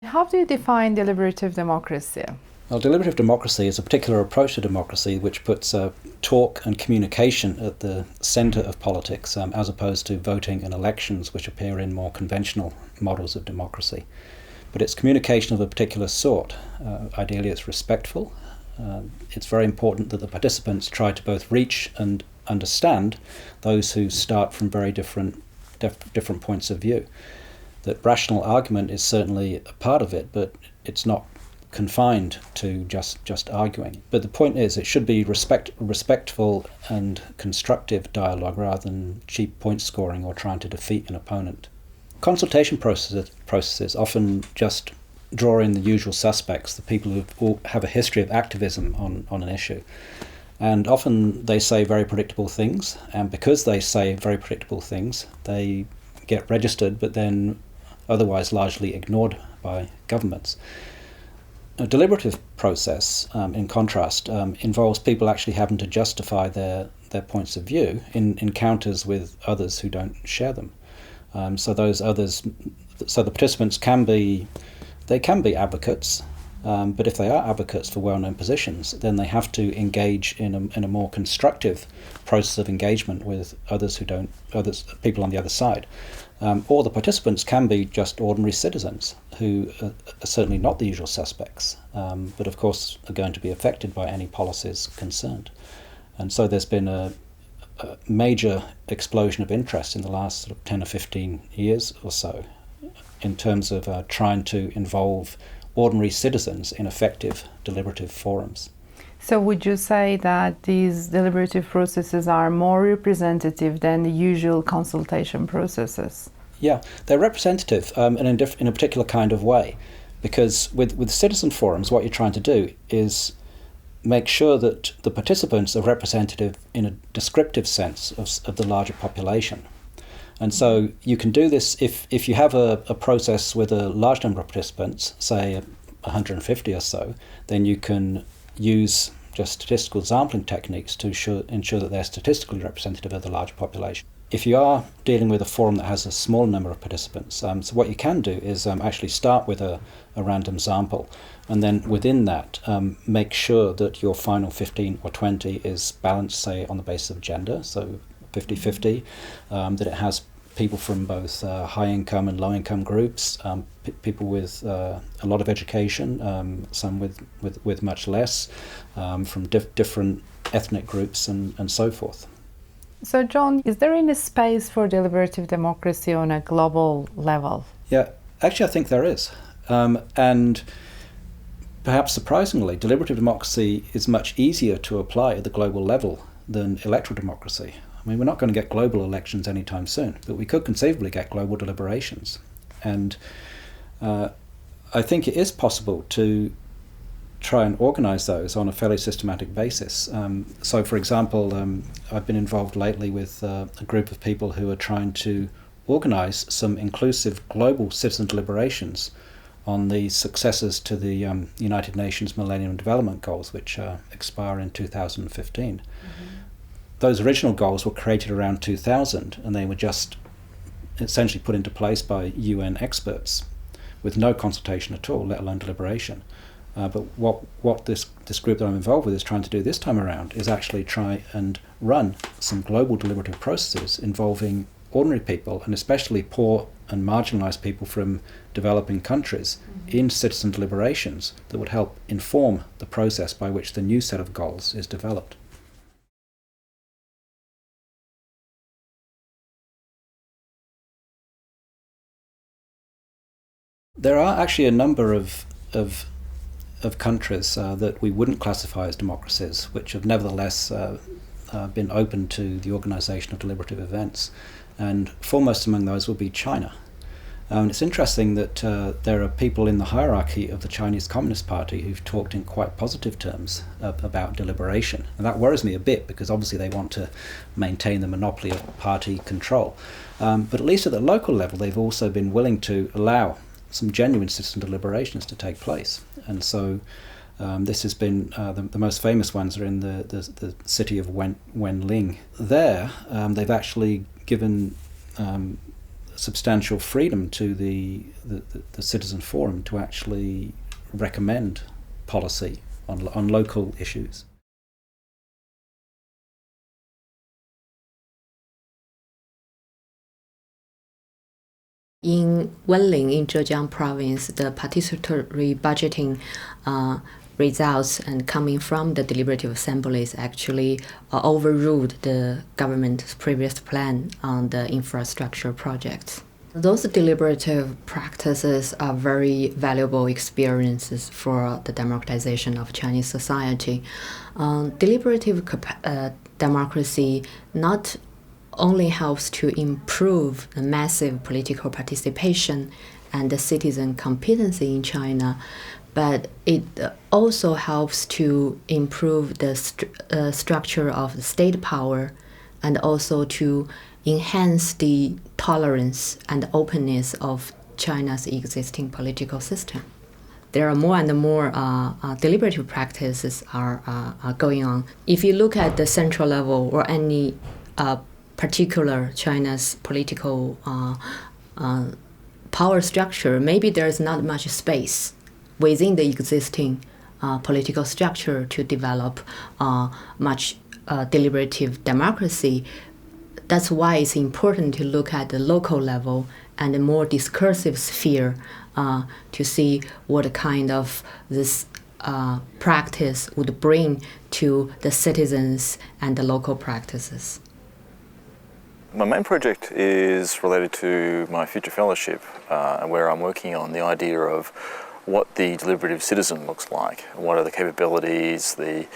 How do you define deliberative democracy? Well, deliberative democracy is a particular approach to democracy which puts talk and communication at the centre of politics, as opposed to voting and elections, which appear in more conventional models of democracy. But it's communication of a particular sort. Ideally, it's respectful. It's very important that the participants try to both reach and understand those who start from very different points of view. That rational argument is certainly a part of it, but it's not confined to just arguing. But the point is, it should be respectful and constructive dialogue rather than cheap point scoring or trying to defeat an opponent. Consultation processes often just draw in the usual suspects, the people who have a history of activism on an issue. And often they say very predictable things, and because they say very predictable things, they get registered but then otherwise largely ignored by governments. A deliberative process, in contrast, involves people actually having to justify their points of view in encounters with others who don't share them. So the participants can be advocates, but if they are advocates for well-known positions, then they have to engage in a more constructive process of engagement with people on the other side. Or the participants can be just ordinary citizens who are certainly not the usual suspects, but of course are going to be affected by any policies concerned. And so there's been a major explosion of interest in the last sort of 10 or 15 years or so in terms of trying to involve ordinary citizens in effective deliberative forums. So would you say that these deliberative processes are more representative than the usual consultation processes? Yeah, they're representative and in a particular kind of way, because with citizen forums, what you're trying to do is make sure that the participants are representative in a descriptive sense of the larger population. And so you can do this if you have a process with a large number of participants, say 150 or so, then you can use just statistical sampling techniques to ensure that they're statistically representative of the large population. If you are dealing with a forum that has a small number of participants, so what you can do is actually start with a random sample, and then within that make sure that your final 15 or 20 is balanced, say, on the basis of gender, so 50-50, that it has people from both high-income and low-income groups, people with a lot of education, some with much less, from different ethnic groups and so forth. So, John, is there any space for deliberative democracy on a global level? Yeah, actually I think there is. And perhaps surprisingly, deliberative democracy is much easier to apply at the global level than electoral democracy. I mean, we're not going to get global elections anytime soon, but we could conceivably get global deliberations. And I think it is possible to try and organise those on a fairly systematic basis. So, for example, I've been involved lately with a group of people who are trying to organise some inclusive global citizen deliberations on the successors to the United Nations Millennium Development Goals, which expire in 2015. Mm-hmm. Those original goals were created around 2000, and they were just essentially put into place by UN experts with no consultation at all, let alone deliberation. But what this group that I'm involved with is trying to do this time around is actually try and run some global deliberative processes involving ordinary people, and especially poor and marginalised people from developing countries, in citizen deliberations that would help inform the process by which the new set of goals is developed. There are actually a number of countries that we wouldn't classify as democracies, which have nevertheless been open to the organisation of deliberative events. And foremost among those would be China. It's interesting that there are people in the hierarchy of the Chinese Communist Party who've talked in quite positive terms about deliberation. And that worries me a bit, because obviously they want to maintain the monopoly of party control. But at least at the local level, they've also been willing to allow some genuine citizen deliberations to take place. And so this has been, the most famous ones are in the city of Wenling. There, they've actually given substantial freedom to the citizen forum to actually recommend policy on local issues. In Wenling, in Zhejiang province, the participatory budgeting results and coming from the deliberative assemblies actually overruled the government's previous plan on the infrastructure projects. Those deliberative practices are very valuable experiences for the democratization of Chinese society. Deliberative democracy not only helps to improve the massive political participation and the citizen competency in China, but it also helps to improve the structure of the state power and also to enhance the tolerance and openness of China's existing political system. There are more and more deliberative practices are going on. If you look at the central level or any particular China's political power structure, maybe there's not much space within the existing political structure to develop much deliberative democracy. That's why it's important to look at the local level and a more discursive sphere to see what kind of this practice would bring to the citizens and the local practices. My main project is related to my future fellowship, where I'm working on the idea of what the deliberative citizen looks like. What are the capabilities, the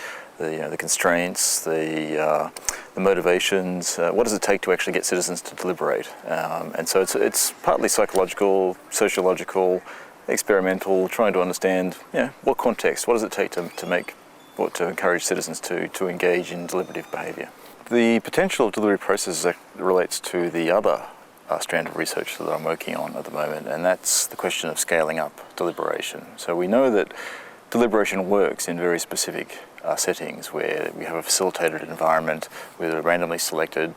constraints, the motivations? What does it take to actually get citizens to deliberate? And so it's partly psychological, sociological, experimental, trying to understand what context, what does it take to encourage citizens to engage in deliberative behaviour. The potential of deliberative processes relates to the other strand of research that I'm working on at the moment, and that's the question of scaling up deliberation. So we know that deliberation works in very specific settings where we have a facilitated environment with a randomly selected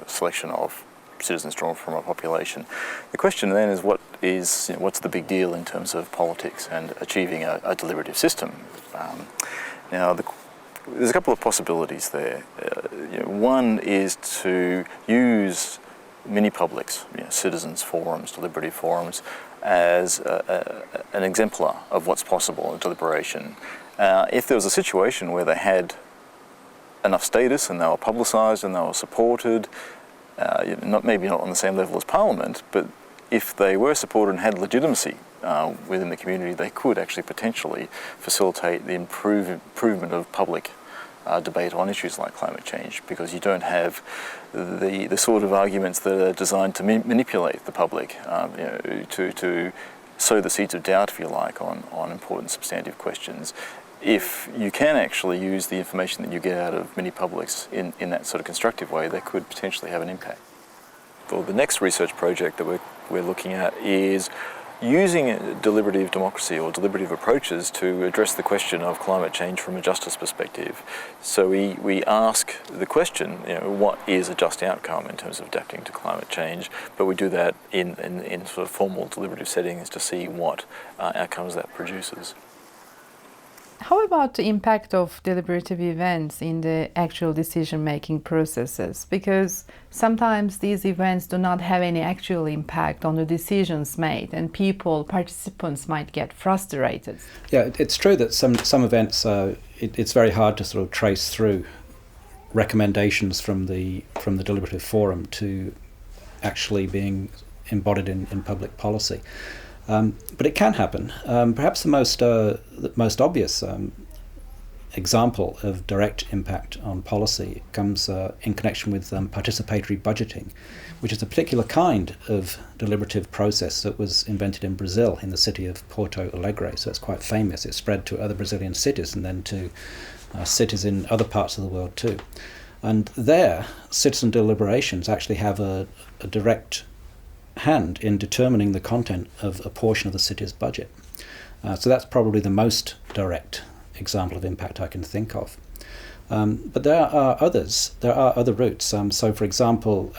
selection of citizens drawn from a population. The question then is what's the big deal in terms of politics and achieving a deliberative system? There's a couple of possibilities there. One is to use mini-publics, citizens' forums, deliberative forums, as an exemplar of what's possible in deliberation. If there was a situation where they had enough status and they were publicised and they were supported, maybe not on the same level as Parliament, but if they were supported and had legitimacy within the community, they could actually potentially facilitate the improvement of public debate on issues like climate change, because you don't have the sort of arguments that are designed to manipulate the public, to sow the seeds of doubt, if you like, on important substantive questions. If you can actually use the information that you get out of mini-publics in that sort of constructive way, they could potentially have an impact. Well, the next research project that we're looking at is using deliberative democracy or deliberative approaches to address the question of climate change from a justice perspective. So we ask the question, what is a just outcome in terms of adapting to climate change, but we do that in sort of formal deliberative settings to see what outcomes that produces. How about the impact of deliberative events in the actual decision-making processes? Because sometimes these events do not have any actual impact on the decisions made, and participants might get frustrated. Yeah, it's true that some events, it's very hard to sort of trace through recommendations from the deliberative forum to actually being embodied in public policy. But it can happen. Perhaps the most obvious example of direct impact on policy comes in connection with participatory budgeting, which is a particular kind of deliberative process that was invented in Brazil, in the city of Porto Alegre. So it's quite famous. It spread to other Brazilian cities and then to cities in other parts of the world too. And there, citizen deliberations actually have a direct hand in determining the content of a portion of the city's budget. So that's probably the most direct example of impact I can think of. But there are others. There are other routes. So, for example,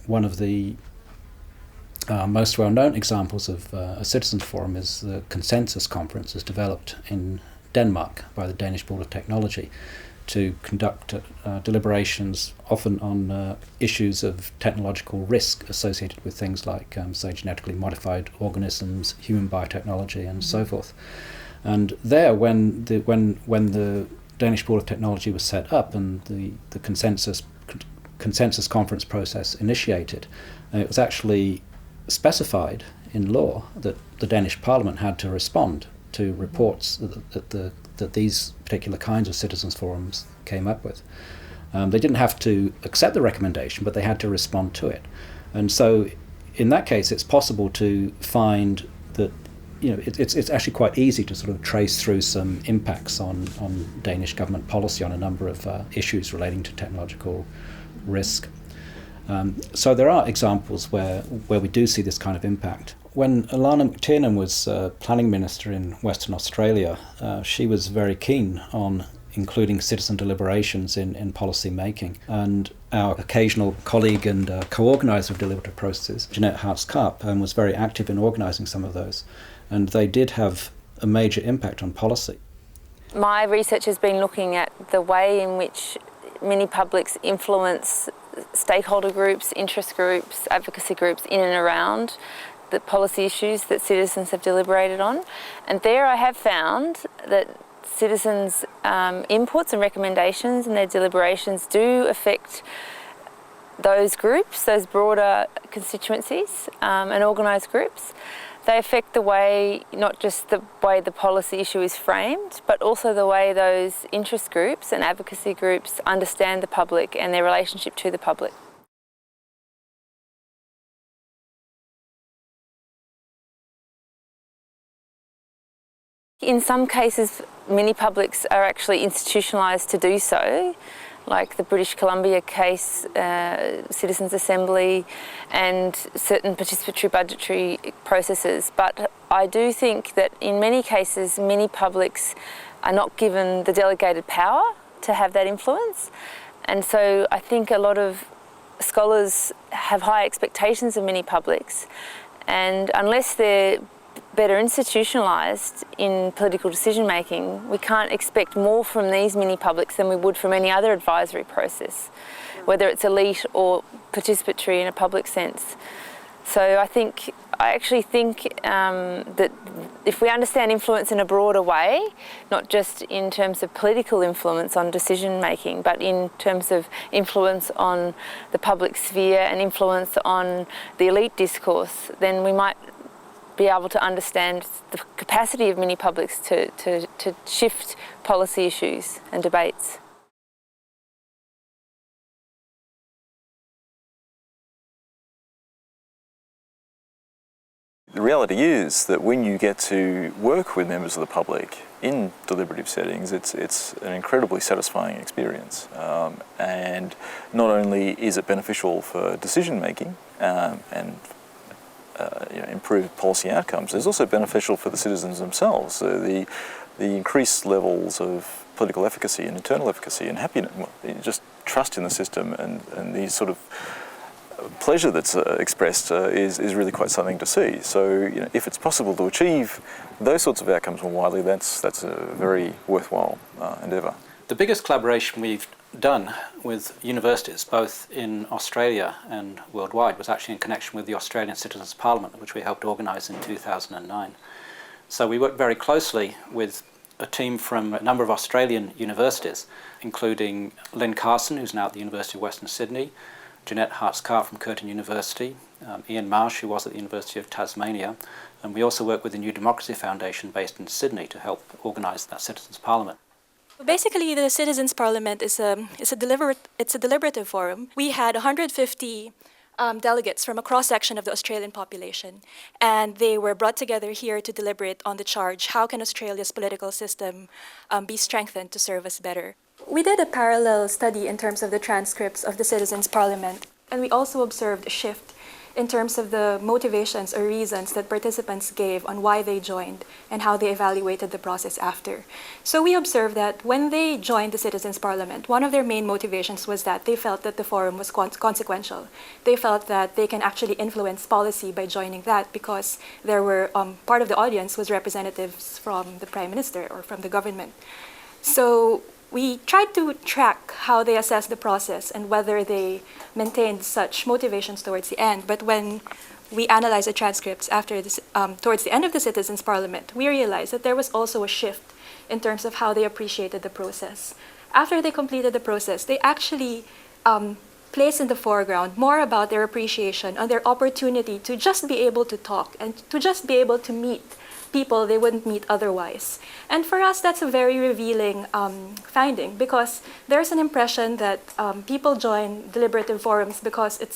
one of the most well-known examples of a citizens' forum is the Consensus Conference, as developed in Denmark by the Danish Board of Technology to conduct deliberations often on issues of technological risk associated with things like, say, genetically modified organisms, human biotechnology, and so forth. And there, when the Danish Board of Technology was set up and the consensus conference process initiated, it was actually specified in law that the Danish Parliament had to respond to reports that these particular kinds of citizens' forums came up with. They didn't have to accept the recommendation, but they had to respond to it. And so in that case, it's possible to find that, it's actually quite easy to sort of trace through some impacts on Danish government policy on a number of issues relating to technological risk. So there are examples where we do see this kind of impact. When Alana McTiernan was planning minister in Western Australia, she was very keen on including citizen deliberations in policy making. And our occasional colleague and co-organiser of deliberative processes, Jeanette Hartz-Karp, was very active in organising some of those. And they did have a major impact on policy. My research has been looking at the way in which mini-publics influence stakeholder groups, interest groups, advocacy groups in and around the policy issues that citizens have deliberated on. And there I have found that citizens' inputs and recommendations and their deliberations do affect those groups, those broader constituencies and organised groups. They affect the way, not just the way the policy issue is framed, but also the way those interest groups and advocacy groups understand the public and their relationship to the public. In some cases, mini-publics are actually institutionalised to do so, like the British Columbia case, Citizens' Assembly, and certain participatory budgetary processes. But I do think that in many cases, mini-publics are not given the delegated power to have that influence. And so I think a lot of scholars have high expectations of mini-publics, and unless they're better institutionalised in political decision making, we can't expect more from these mini-publics than we would from any other advisory process, whether it's elite or participatory in a public sense. So I actually think that if we understand influence in a broader way, not just in terms of political influence on decision making, but in terms of influence on the public sphere and influence on the elite discourse, then we might be able to understand the capacity of mini-publics to shift policy issues and debates. The reality is that when you get to work with members of the public in deliberative settings, it's an incredibly satisfying experience. And not only is it beneficial for decision making and improved policy outcomes, it's also beneficial for the citizens themselves. So the increased levels of political efficacy and internal efficacy and happiness, just trust in the system and the sort of pleasure that's expressed is really quite something to see. So if it's possible to achieve those sorts of outcomes more widely, that's a very worthwhile endeavour. The biggest collaboration we've done with universities, both in Australia and worldwide, was actually in connection with the Australian Citizens' Parliament, which we helped organise in 2009. So we worked very closely with a team from a number of Australian universities, including Lynn Carson, who's now at the University of Western Sydney, Jeanette Hartz-Karp from Curtin University, Ian Marsh, who was at the University of Tasmania, and we also worked with the New Democracy Foundation based in Sydney to help organise that Citizens' Parliament. Basically, the Citizens' Parliament is a deliberative forum. We had 150 delegates from a cross-section of the Australian population, and they were brought together here to deliberate on the charge, how can Australia's political system be strengthened to serve us better? We did a parallel study in terms of the transcripts of the Citizens' Parliament, and we also observed a shift in terms of the motivations or reasons that participants gave on why they joined and how they evaluated the process after. So we observed that when they joined the Citizens' Parliament, one of their main motivations was that they felt that the forum was consequential. They felt that they can actually influence policy by joining that because there were part of the audience was representatives from the Prime Minister or from the government. So we tried to track how they assessed the process and whether they maintained such motivations towards the end. But when we analyzed the transcripts after this, towards the end of the Citizens' Parliament, we realized that there was also a shift in terms of how they appreciated the process. After they completed the process, they actually placed in the foreground more about their appreciation on their opportunity to just be able to talk and to just be able to meet people they wouldn't meet otherwise. And for us, that's a very revealing finding because there's an impression that people join deliberative forums because it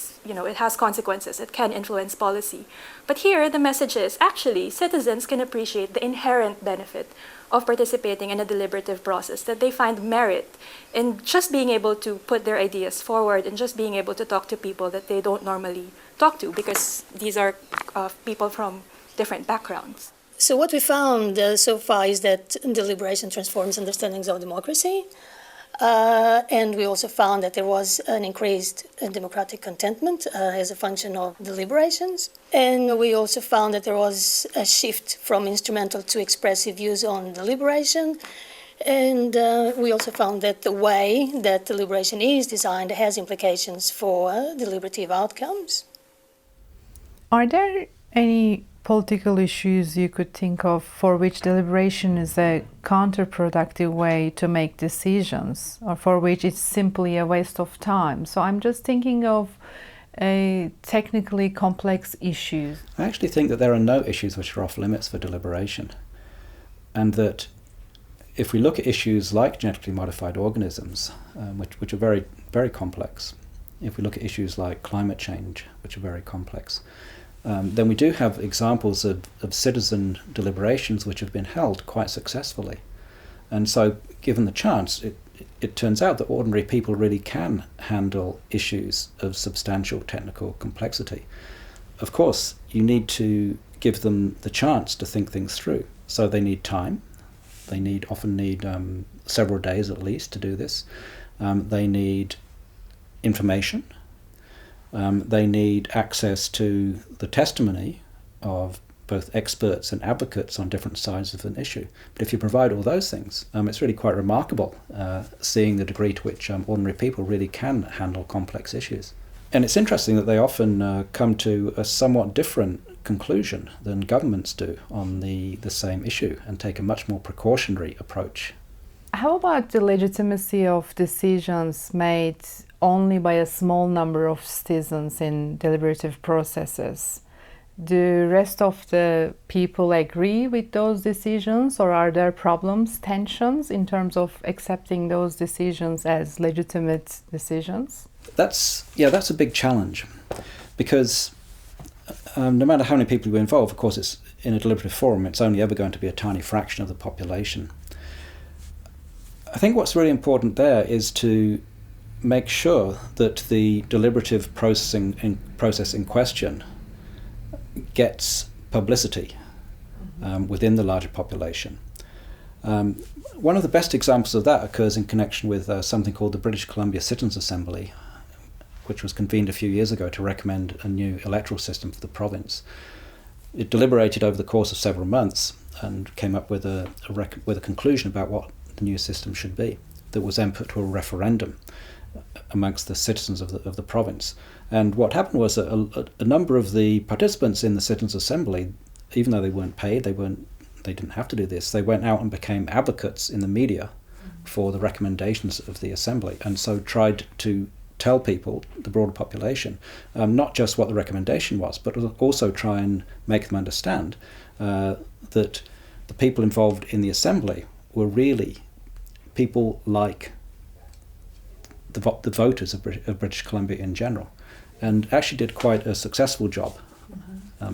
has consequences, it can influence policy. But here, the message is actually citizens can appreciate the inherent benefit of participating in a deliberative process, that they find merit in just being able to put their ideas forward and just being able to talk to people that they don't normally talk to because these are people from different backgrounds. So what we found so far is that deliberation transforms understandings of democracy. And we also found that there was an increased democratic contentment as a function of deliberations. And we also found that there was a shift from instrumental to expressive views on deliberation. And we also found that the way that deliberation is designed has implications for deliberative outcomes. Are there any political issues you could think of for which deliberation is a counterproductive way to make decisions, or for which it's simply a waste of time? So I'm just thinking of technically complex issues. I actually think that there are no issues which are off limits for deliberation, and that if we look at issues like genetically modified organisms, which are very, very complex, if we look at issues like climate change, which are very complex, then we do have examples of citizen deliberations which have been held quite successfully. And so, given the chance, it turns out that ordinary people really can handle issues of substantial technical complexity. Of course, you need to give them the chance to think things through. So they need time. They often need several days at least to do this. They need information. They need access to the testimony of both experts and advocates on different sides of an issue. But if you provide all those things, it's really quite remarkable seeing the degree to which ordinary people really can handle complex issues. And it's interesting that they often come to a somewhat different conclusion than governments do on the same issue and take a much more precautionary approach. How about the legitimacy of decisions made only by a small number of citizens in deliberative processes? Do the rest of the people agree with those decisions, or are there problems, tensions in terms of accepting those decisions as legitimate decisions? That's a big challenge, because no matter how many people you involve, of course, it's in a deliberative forum, it's only ever going to be a tiny fraction of the population. I think what's really important there is to make sure that the deliberative process in question gets publicity within the larger population. One of the best examples of that occurs in connection with something called the British Columbia Citizens' Assembly, which was convened a few years ago to recommend a new electoral system for the province. It deliberated over the course of several months and came up with a conclusion about what the new system should be, that was then put to a referendum amongst the citizens of the province. And what happened was a number of the participants in the Citizens' Assembly, even though they weren't paid, they didn't have to do this, they went out and became advocates in the media for the recommendations of the Assembly, and so tried to tell people, the broader population, not just what the recommendation was, but also try and make them understand that the people involved in the Assembly were really people like the voters of British Columbia in general, and actually did quite a successful job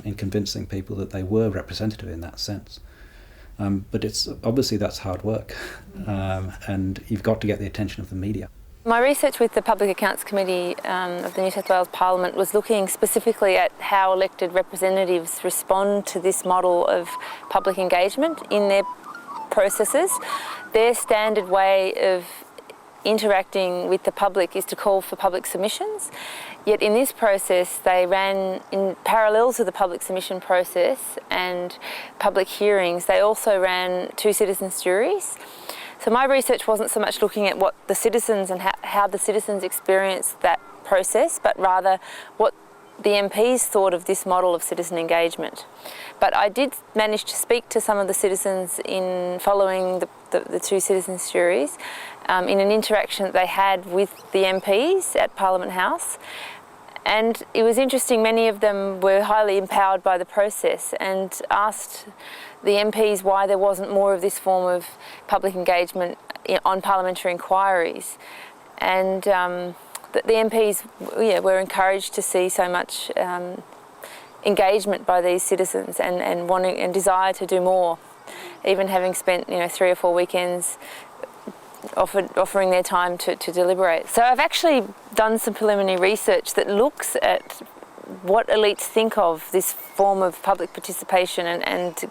in convincing people that they were representative in that sense. But it's obviously that's hard work, and you've got to get the attention of the media. My research with the Public Accounts Committee of the New South Wales Parliament was looking specifically at how elected representatives respond to this model of public engagement in their processes. Their standard way of interacting with the public is to call for public submissions, yet in this process they ran in parallel to the public submission process and public hearings. They also ran 2 citizens' juries. So my research wasn't so much looking at what the citizens and how the citizens experienced that process, but rather what the MPs thought of this model of citizen engagement. But I did manage to speak to some of the citizens in following the 2 citizens' juries in an interaction that they had with the MPs at Parliament House. And it was interesting, many of them were highly empowered by the process and asked the MPs why there wasn't more of this form of public engagement on parliamentary inquiries. And the MPs were encouraged to see so much engagement by these citizens and wanting and desire to do more, even having spent 3 or 4 weekends offering their time to deliberate. So I've actually done some preliminary research that looks at what elites think of this form of public participation and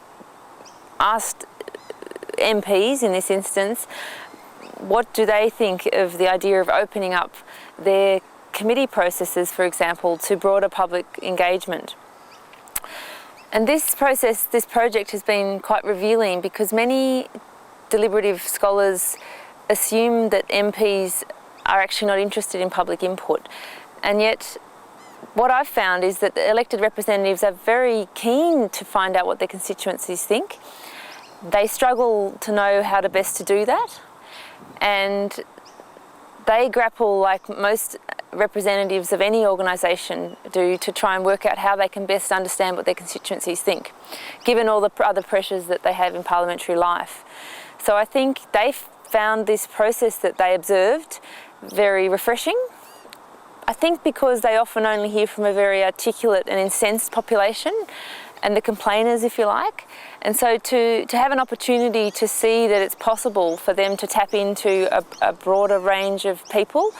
asked MPs in this instance, what do they think of the idea of opening up their committee processes, for example, to broader public engagement. And this project has been quite revealing because many deliberative scholars assume that MPs are actually not interested in public input. And yet, what I've found is that the elected representatives are very keen to find out what their constituencies think. They struggle to know how to best to do that. And they grapple, like most representatives of any organisation do, to try and work out how they can best understand what their constituencies think, given all the other pressures that they have in parliamentary life. So I think they found this process that they observed very refreshing. I think because they often only hear from a very articulate and incensed population, and the complainers, if you like. And so to have an opportunity to see that it's possible for them to tap into a broader range of people.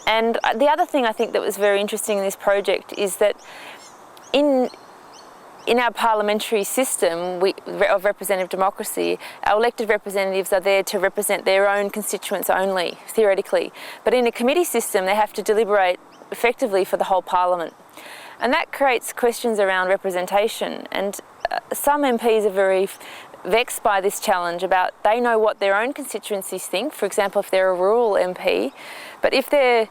And the other thing I think that was very interesting in this project is that in our parliamentary system of representative democracy, our elected representatives are there to represent their own constituents only, theoretically. But in a committee system, they have to deliberate effectively for the whole parliament. And that creates questions around representation. And some MPs are very vexed by this challenge about they know what their own constituencies think, for example, if they're a rural MP, but if they're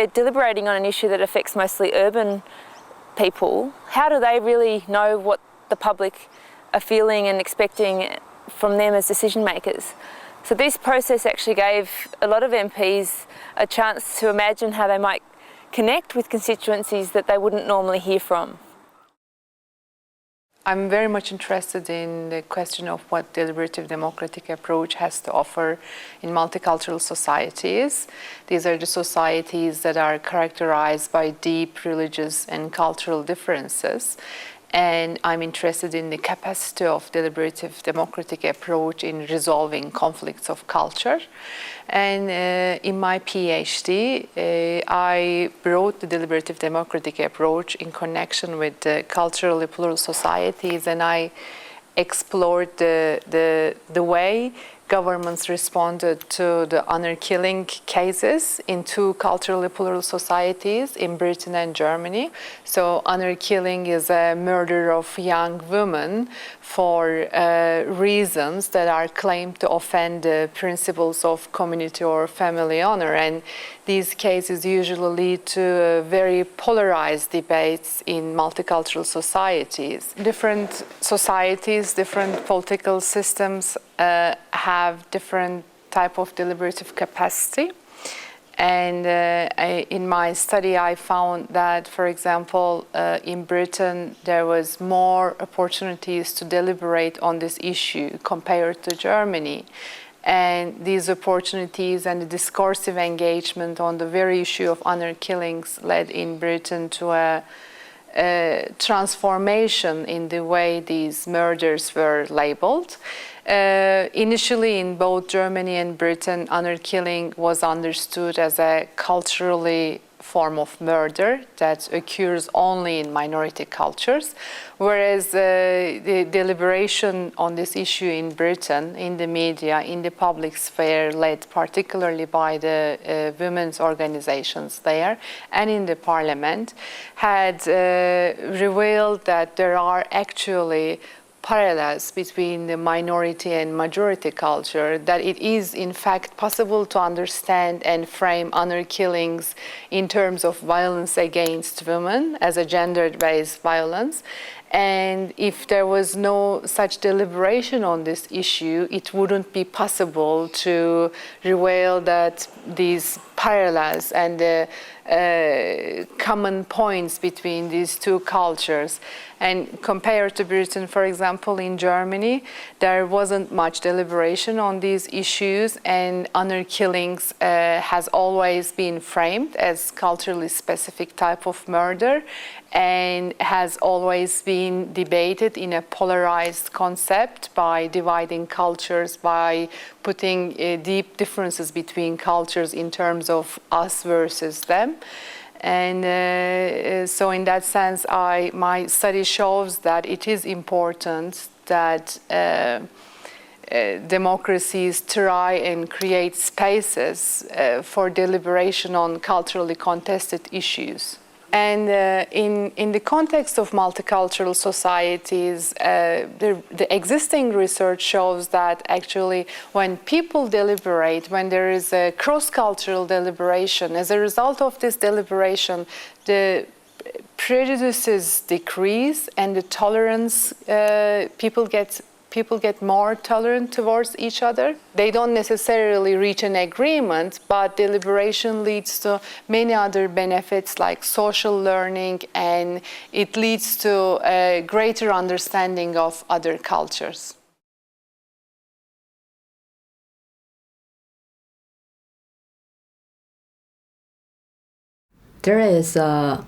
deliberating on an issue that affects mostly urban people, how do they really know what the public are feeling and expecting from them as decision makers? So this process actually gave a lot of MPs a chance to imagine how they might connect with constituencies that they wouldn't normally hear from. I'm very much interested in the question of what deliberative democratic approach has to offer in multicultural societies. These are the societies that are characterized by deep religious and cultural differences. And I'm interested in the capacity of deliberative democratic approach in resolving conflicts of culture. And in my PhD, I brought the deliberative democratic approach in connection with the culturally plural societies, and I explored the way governments responded to the honor killing cases in 2 culturally plural societies in Britain and Germany. So honor killing is a murder of young women for reasons that are claimed to offend the principles of community or family honor. And these cases usually lead to very polarized debates in multicultural societies. Different societies, different political systems have different type of deliberative capacity. And in my study, I found that, for example, in Britain, there was more opportunities to deliberate on this issue compared to Germany. And these opportunities and the discursive engagement on the very issue of honor killings led in Britain to a transformation in the way these murders were labeled. Initially, in both Germany and Britain, honor killing was understood as a culturally form of murder that occurs only in minority cultures, whereas the deliberation on this issue in Britain, in the media, in the public sphere, led particularly by the women's organizations there and in the parliament, had revealed that there are actually parallels between the minority and majority culture, that it is in fact possible to understand and frame honor killings in terms of violence against women as a gender-based violence. And if there was no such deliberation on this issue, it wouldn't be possible to reveal that these parallels and the common points between these two cultures. And compared to Britain, for example, in Germany, there wasn't much deliberation on these issues, and honor killings has always been framed as culturally specific type of murder and has always been debated in a polarized concept by dividing cultures, by putting deep differences between cultures in terms of us versus them. And so in that sense, my study shows that it is important that democracies try and create spaces for deliberation on culturally contested issues. And in the context of multicultural societies, the existing research shows that actually when people deliberate, when there is a cross-cultural deliberation, as a result of this deliberation, the prejudices decrease and the tolerance, people get more tolerant towards each other. They don't necessarily reach an agreement, but deliberation leads to many other benefits like social learning, and it leads to a greater understanding of other cultures. There is a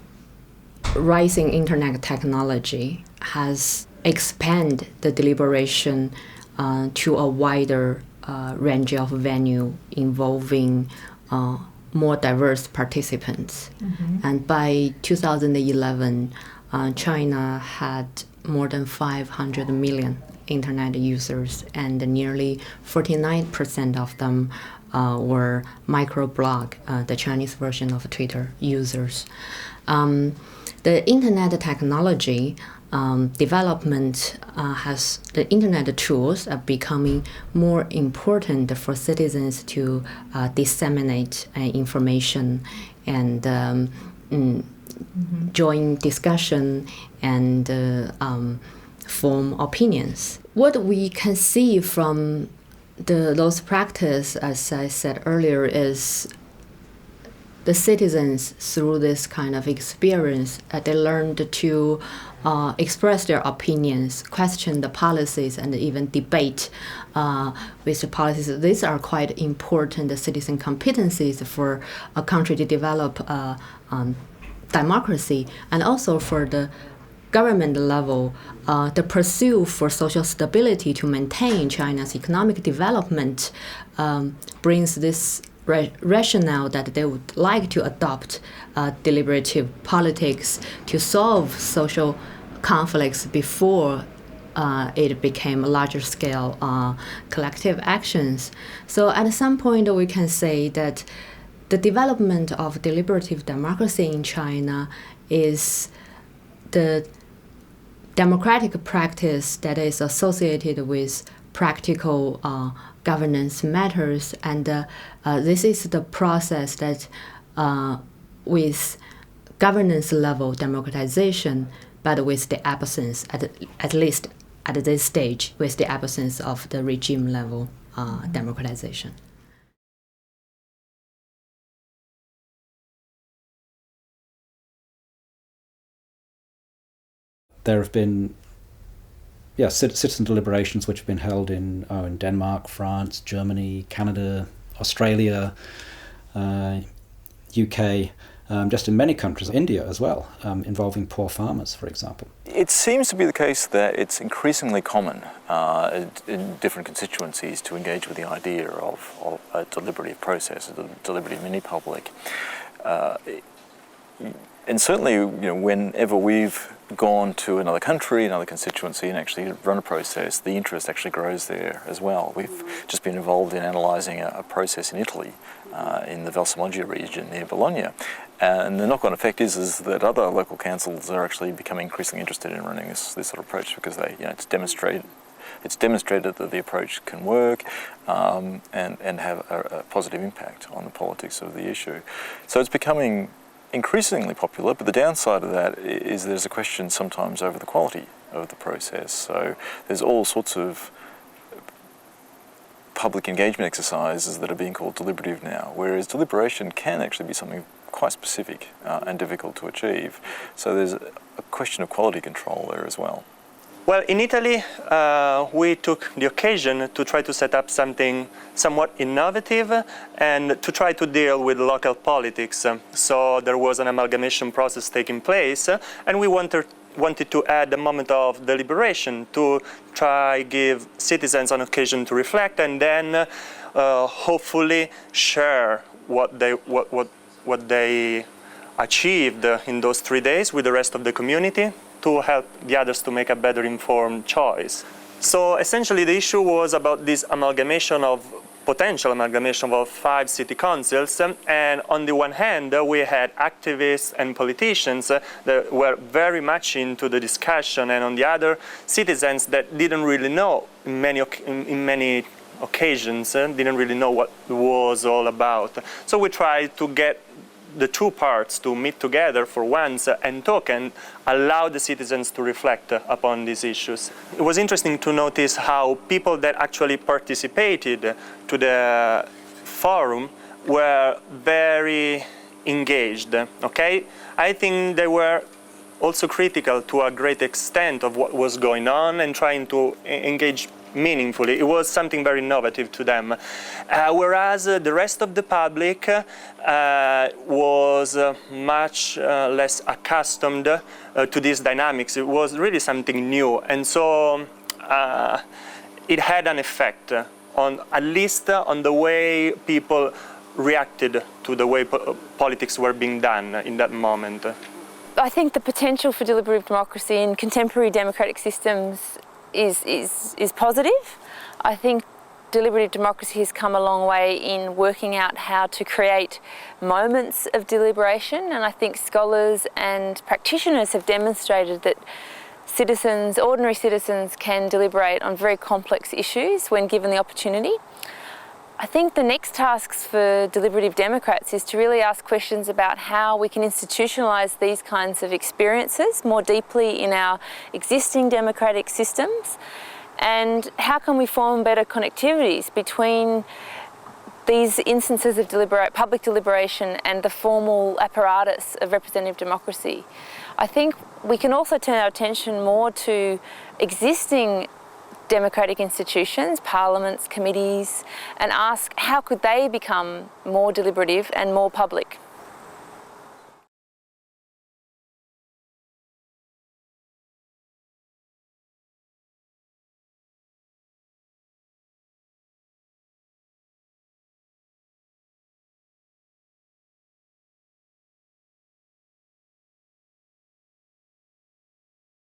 rising internet technology has expand the deliberation to a wider range of venue involving more diverse participants. Mm-hmm. And by 2011, China had more than 500 million internet users, and nearly 49% of them were microblog, the Chinese version of Twitter users. The internet technology development has the internet tools are becoming more important for citizens to disseminate information and join discussion and form opinions. What we can see from those practice, as I said earlier, is the citizens, through this kind of experience, they learned to express their opinions, question the policies, and even debate with the policies. These are quite important citizen competencies for a country to develop democracy, and also for the government level, the pursuit for social stability to maintain China's economic development brings this rationale that they would like to adopt deliberative politics to solve social conflicts before it became larger scale collective actions. So at some point we can say that the development of deliberative democracy in China is the democratic practice that is associated with practical governance matters, and this is the process that with governance level democratization, but with the absence, at least at this stage, with the absence of the regime level democratization. There have been citizen deliberations which have been held in Denmark, France, Germany, Canada, Australia, UK, just in many countries, India as well, involving poor farmers, for example. It seems to be the case that it's increasingly common in different constituencies to engage with the idea of a deliberative process, a deliberative mini-public. And certainly, whenever we've gone to another country, another constituency, and actually run a process, the interest actually grows there as well. We've just been involved in analysing a process in Italy, in the Valsamoggia region near Bologna. And the knock-on effect is that other local councils are actually becoming increasingly interested in running this sort of approach, because it's demonstrated that the approach can work and have a positive impact on the politics of the issue. So it's becoming increasingly popular, but the downside of that is there's a question sometimes over the quality of the process. So there's all sorts of public engagement exercises that are being called deliberative now, whereas deliberation can actually be something quite specific and difficult to achieve. So there's a question of quality control there as well. Well, in Italy, we took the occasion to try to set up something somewhat innovative and to try to deal with local politics. So there was an amalgamation process taking place, and we wanted to add a moment of deliberation to try give citizens an occasion to reflect and then hopefully share what they achieved in those 3 days with the rest of the community, to help the others to make a better informed choice. So essentially the issue was about this potential amalgamation of 5 city councils, and on the one hand we had activists and politicians that were very much into the discussion, and on the other citizens that didn't really know in many occasions didn't really know what it was all about. So we tried to get the two parts to meet together for once and talk and allow the citizens to reflect upon these issues. It was interesting to notice how people that actually participated to the forum were very engaged, okay? I think they were also critical to a great extent of what was going on and trying to engage meaningfully. It was something very innovative to them. Whereas the rest of the public was much less accustomed to these dynamics. It was really something new. And so it had an effect on, at least on the way people reacted to the way politics were being done in that moment. I think the potential for deliberative democracy in contemporary democratic systems is positive. I think deliberative democracy has come a long way in working out how to create moments of deliberation, and I think scholars and practitioners have demonstrated that ordinary citizens can deliberate on very complex issues when given the opportunity. I think the next tasks for deliberative democrats is to really ask questions about how we can institutionalise these kinds of experiences more deeply in our existing democratic systems, and how can we form better connectivities between these instances of public deliberation and the formal apparatus of representative democracy. I think we can also turn our attention more to existing democratic institutions, parliaments, committees, and ask how could they become more deliberative and more public.